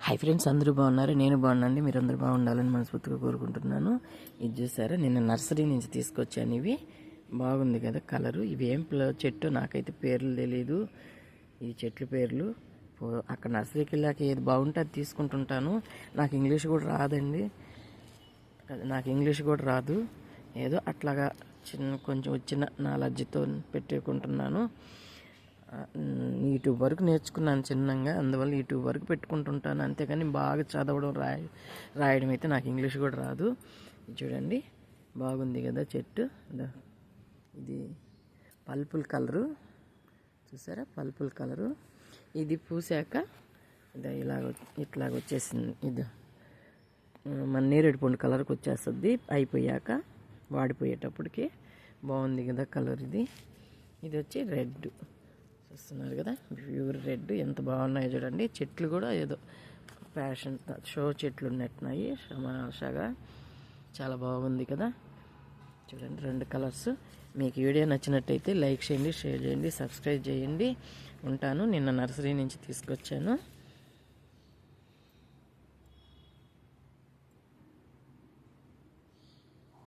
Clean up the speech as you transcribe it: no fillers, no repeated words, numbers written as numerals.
Hi friends, అందరూ బాగున్నారు. నేను బాగున్నాండి. మీరు అందరూ బాగుండాలని మనస్ఫూర్తిగా కోరుకుంటున్నాను. ఇది చూసారా, నిన్న నర్సరీ నుంచి తీసుకొచ్చాను. ఇవి బాగుంది కదా కలరు. ఇవి ఏం చెట్టు నాకైతే పేర్లు తెలియదు, ఈ చెట్ల పేర్లు. అక్కడ నర్సరీకి వెళ్ళాక ఏది బాగుంటే అది తీసుకుంటుంటాను. నాకు ఇంగ్లీష్ కూడా రాదు. ఏదో అట్లాగా కొంచెం వచ్చిన నాలెడ్జ్తో పెట్టుకుంటున్నాను. యూట్యూబ్ వరకు నేర్చుకున్నాను చిన్నగా, అందువల్ల యూట్యూబ్ వరకు పెట్టుకుంటుంటాను. అంతేకాని బాగా చదవడం రాయడం అయితే నాకు ఇంగ్లీష్ కూడా రాదు. చూడండి, బాగుంది కదా చెట్టు. ఇది పల్పుల్ కలరు, చూసారా, పల్పుల్ కలరు. ఇది పూసాక ఇట్లాగ వచ్చేసింది. ఇది మన నేరేడు పండు కలర్కి వచ్చేస్తుంది అయిపోయాక, వాడిపోయేటప్పటికి. బాగుంది కదా కలర్. ఇది వచ్చి రెడ్, చూస్తున్నారు కదా, ప్యూర్ రెడ్. ఎంత బాగున్నాయో చూడండి. చెట్లు కూడా ఏదో ప్యాషన్ షో చెట్లు ఉన్నట్టున్నాయి తమాషాగా. చాలా బాగుంది కదా. చూడండి, 2 కలర్స్. మీకు వీడియో నచ్చినట్టయితే లైక్ చేయండి, షేర్ చేయండి, సబ్స్క్రైబ్ చేయండి. ఉంటాను. నిన్న నర్సరీ నుంచి తీసుకొచ్చాను.